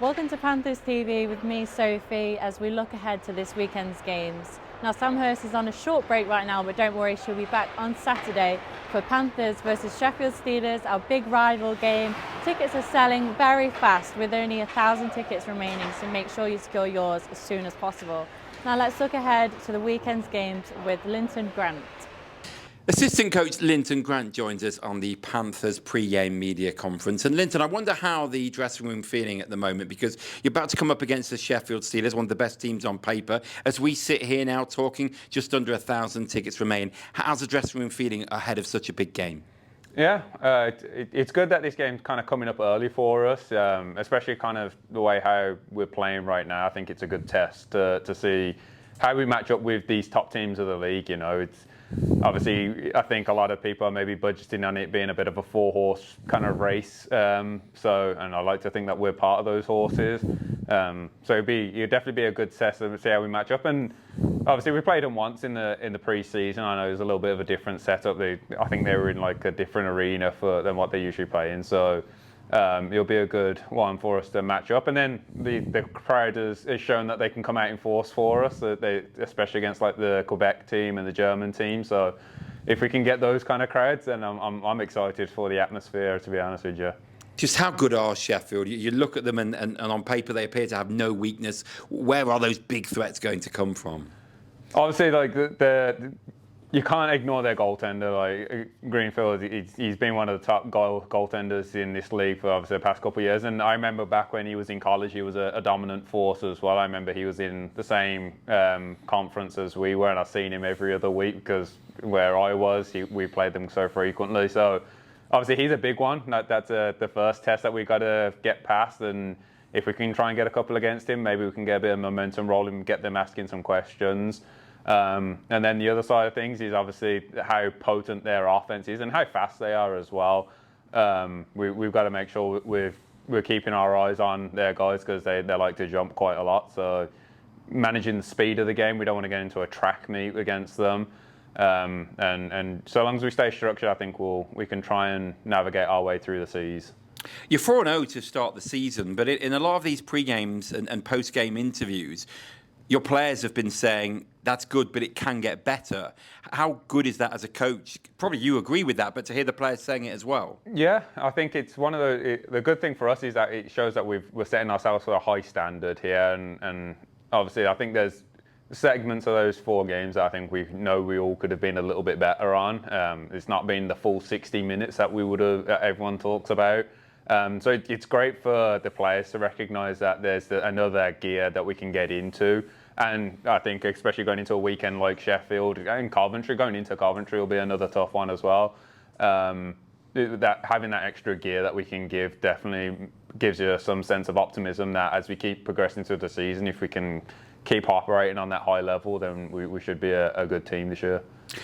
Welcome to Panthers TV with me, Sophie, as we look ahead to this weekend's games. Now, Samhurst is on a short break right now, but don't worry, she'll be back on Saturday for Panthers versus Sheffield Steelers, our big rival game. Tickets are selling very fast with only 1,000 tickets remaining, so make sure you secure yours as soon as possible. Now, let's look ahead to the weekend's games with Linton Grant. Assistant coach Linton Grant joins us on the Panthers pre-game media conference. And Linton, I wonder how the dressing room feeling at the moment, because you're about to come up against the Sheffield Steelers, one of the best teams on paper. As we sit here now talking, just under 1,000 tickets remain. How's the dressing room feeling ahead of such a big game? Yeah, it's good that this game's kind of coming up early for us, especially kind of the way how we're playing right now. I think it's a good test to see how we match up with these top teams of the league. You know, it's obviously, I think a lot of people are maybe budgeting on it being a bit of a four-horse kind of race. And I like to think that we're part of those horses. So it'd definitely be a good test to see how we match up. And obviously, we played them once in the pre-season. I know it was a little bit of a different setup. I think they were in like a different arena than what they usually play in. So it'll be a good one for us to match up. And then the crowd has shown that they can come out in force for us, especially against like the Quebec team and the German team. So if we can get those kind of crowds, then I'm excited for the atmosphere, to be honest with you. Just how good are Sheffield? You look at them and on paper they appear to have no weakness. Where are those big threats going to come from? Obviously, like you can't ignore their goaltender. Like Greenfield, he's been one of the top goaltenders in this league for obviously the past couple of years. And I remember back when he was in college, he was a dominant force as well. I remember he was in the same conference as we were, and I've seen him every other week because where I was, we played them so frequently. So obviously, he's a big one. That's the first test that we've got to get past. And if we can try and get a couple against him, maybe we can get a bit of momentum rolling and get them asking some questions. And then the other side of things is obviously how potent their offense is and how fast they are as well. We've got to make sure we're keeping our eyes on their guys because they like to jump quite a lot. So managing the speed of the game, we don't want to get into a track meet against them. And so long as we stay structured, I think we can try and navigate our way through the seas. You're 4-0 to start the season, but in a lot of these pre-games and post-game interviews, your players have been saying, that's good, but it can get better. How good is that as a coach? Probably you agree with that, but to hear the players saying it as well. Yeah, I think it's one of the good thing for us is that it shows that we're setting ourselves for a high standard here. And obviously, I think there's segments of those 4 games that I think we know we all could have been a little bit better on. It's not been the full 60 minutes that everyone talks about. So it's great for the players to recognise that there's another gear that we can get into. And I think especially going into a weekend like Sheffield and Coventry, going into Coventry will be another tough one as well. That having that extra gear that we can give definitely gives you some sense of optimism that as we keep progressing through the season, if we can keep operating on that high level, then we should be a good team this year.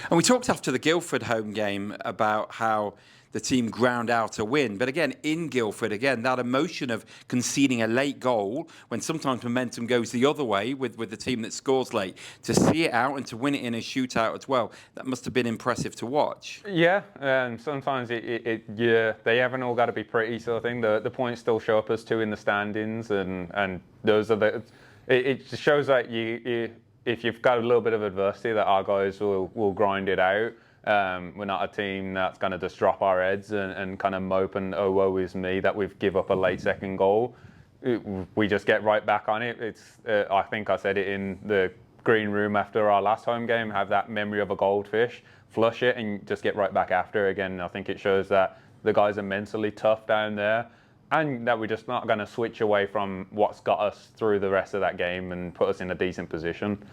And we talked after the Guildford home game about how the team ground out a win. But again, in Guildford, that emotion of conceding a late goal when sometimes momentum goes the other way with the team that scores late, to see it out and to win it in a shootout as well, that must have been impressive to watch. Yeah, and sometimes they haven't all got to be pretty sort of thing. The points still show up as 2 in the standings, and those are it shows that if you've got a little bit of adversity, that our guys will grind it out. We're not a team that's going to just drop our heads and kind of mope and oh woe is me that we've give up a late second goal. We just get right back on it. I think I said it in the green room after our last home game, have that memory of a goldfish, flush it and just get right back after it again. I think it shows that the guys are mentally tough down there and that we're just not going to switch away from what's got us through the rest of that game and put us in a decent position.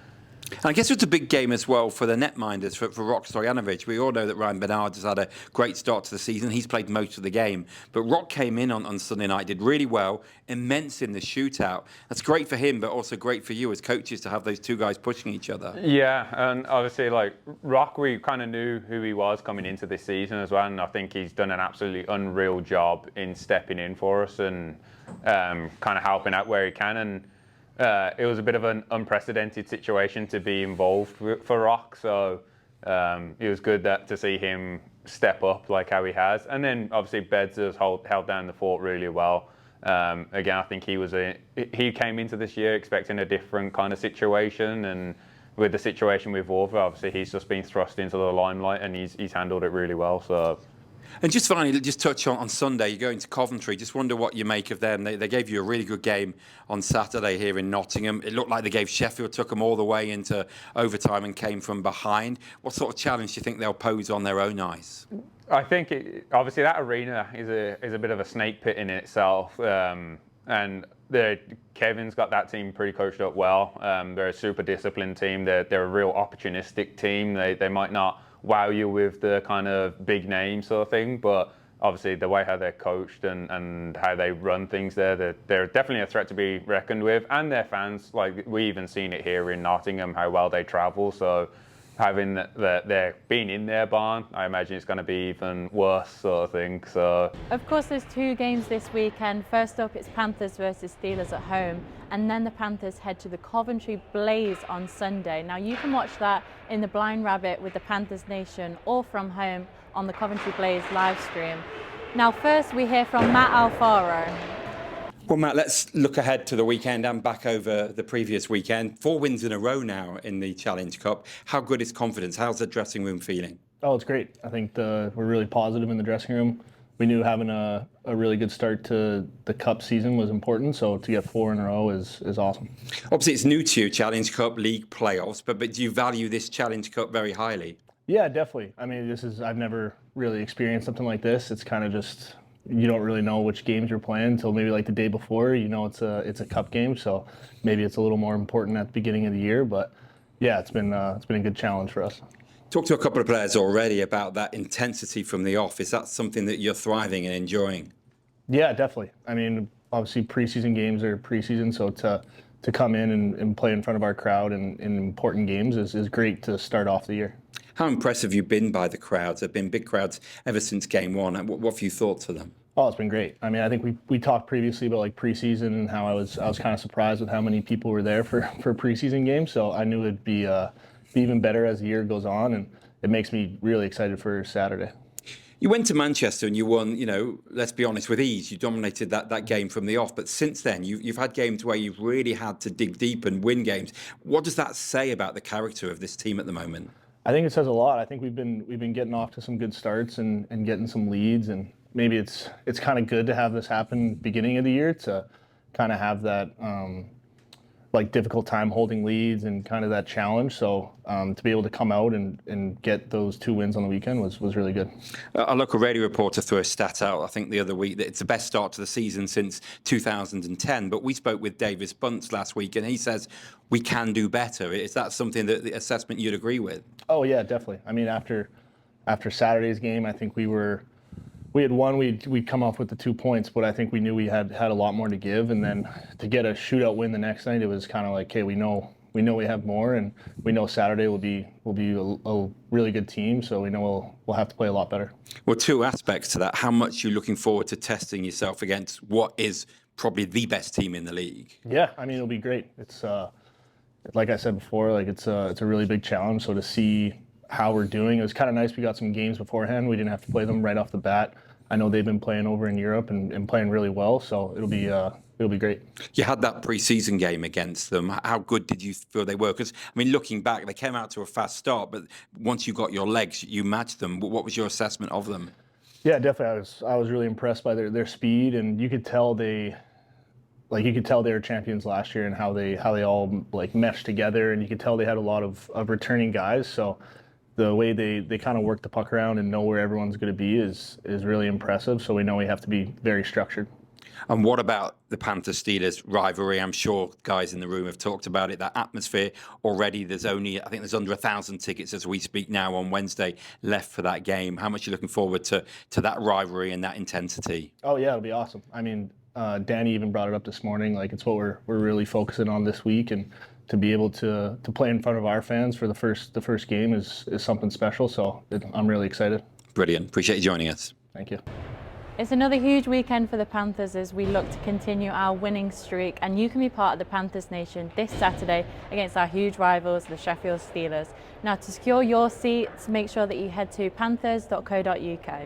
And I guess it's a big game as well for the netminders, for Rock Stojanovic. We all know that Ryan Bernard has had a great start to the season. He's played most of the game. But Rock came in on Sunday night, did really well, immense in the shootout. That's great for him, but also great for you as coaches to have those 2 guys pushing each other. Yeah, and obviously, like Rock, we kind of knew who he was coming into this season as well. And I think he's done an absolutely unreal job in stepping in for us and kind of helping out where he can. And it was a bit of an unprecedented situation to be involved for Rock, so it was good to see him step up like how he has. And then obviously Beds has held down the fort really well. Again, I think he came into this year expecting a different kind of situation, and with the situation with Wolver, obviously he's just been thrust into the limelight, and he's handled it really well. So. And just finally, just touch on Sunday, you're going to Coventry. Just wonder what you make of them. They gave you a really good game on Saturday here in Nottingham. It looked like they gave Sheffield, took them all the way into overtime and came from behind. What sort of challenge do you think they'll pose on their own ice? I think obviously that arena is a bit of a snake pit in itself, and Kevin's got that team pretty coached up well. They're a super disciplined team. They're a real opportunistic team. They might not wow you with the kind of big name sort of thing, but obviously the way how they're coached and how they run things there, they're definitely a threat to be reckoned with. And their fans, like we even seen it here in Nottingham, how well they travel. So having their being in their barn, I imagine it's going to be even worse sort of thing. So of course there's 2 games this weekend. First up it's Panthers versus Steelers at home, and then the Panthers head to the Coventry Blaze on Sunday. Now you can watch that in the Blind Rabbit with the Panthers Nation or from home on the Coventry Blaze live stream. Now first we hear from Matt Alfaro. Well, Matt, let's look ahead to the weekend and back over the previous weekend. 4 wins in a row now in the Challenge Cup. How good is confidence? How's the dressing room feeling? Oh, it's great. I think we're really positive in the dressing room. We knew having a really good start to the Cup season was important, so to get 4 in a row is awesome. Obviously, it's new to you, Challenge Cup, League playoffs, but do you value this Challenge Cup very highly? Yeah, definitely. I mean, I've never really experienced something like this. It's kind of just, you don't really know which games you're playing until maybe like the day before. You know, it's a cup game, so maybe it's a little more important at the beginning of the year. But yeah, it's been a good challenge for us. Talked to a couple of players already about that intensity from the off. Is that something that you're thriving and enjoying? Yeah, definitely. I mean, obviously preseason games are preseason, so to come in and play in front of our crowd in important games is great to start off the year. How impressive have you been by the crowds? There have been big crowds ever since game 1. What have you thought to them? Oh, it's been great. I mean, I think we talked previously about like preseason and how I was kind of surprised with how many people were there for preseason games. So I knew it'd be even better as the year goes on, and it makes me really excited for Saturday. You went to Manchester and you won, let's be honest, with ease. You dominated that game from the off. But since then, you've had games where you've really had to dig deep and win games. What does that say about the character of this team at the moment? I think it says a lot. I think we've been getting off to some good starts and getting some leads, and maybe it's kind of good to have this happen beginning of the year to kind of have that like difficult time holding leads and kind of that challenge. So to be able to come out and get those 2 wins on the weekend was really good. A local radio reporter threw a stat out, I think the other week, that it's the best start to the season since 2010. But we spoke with Davis Bunce last week, and he says we can do better. Is that something that the assessment you'd agree with? Oh yeah, definitely. I mean, after Saturday's game, I think we had won. We'd come off with the 2 points, but I think we knew we had a lot more to give. And then to get a shootout win the next night, it was kind of like, hey, we know we have more, and we know Saturday will be a really good team. So we know we'll have to play a lot better. Well, 2 aspects to that. How much you're looking forward to testing yourself against what is probably the best team in the league? Yeah, I mean, it'll be great. It's like I said before, like it's a really big challenge. So to see how we're doing, it was kind of nice. We got some games beforehand. We didn't have to play them right off the bat. I know they've been playing over in Europe and playing really well, so it'll be great. You had that pre-season game against them. How good did you feel they were? Because, I mean, looking back, they came out to a fast start, but once you got your legs, you matched them. What was your assessment of them? Yeah, definitely. I was really impressed by their speed, and you could tell they were champions last year and how they all like meshed together, and you could tell they had a lot of returning guys. So the way they kind of work the puck around and know where everyone's going to be is really impressive. So we know we have to be very structured. And what about the Panthers Steelers rivalry? I'm sure guys in the room have talked about it, that atmosphere already. I think there's under 1,000 tickets as we speak now on Wednesday left for that game. How much are you looking forward to that rivalry and that intensity? Oh yeah, it'll be awesome. I mean, Danny even brought it up this morning. Like, it's what we're really focusing on this week, and to be able to play in front of our fans for the first game is something special. So I'm really excited. Brilliant. Appreciate you joining us. Thank you. It's another huge weekend for the Panthers as we look to continue our winning streak, and you can be part of the Panthers Nation this Saturday against our huge rivals, the Sheffield Steelers. Now, to secure your seats, make sure that you head to panthers.co.uk.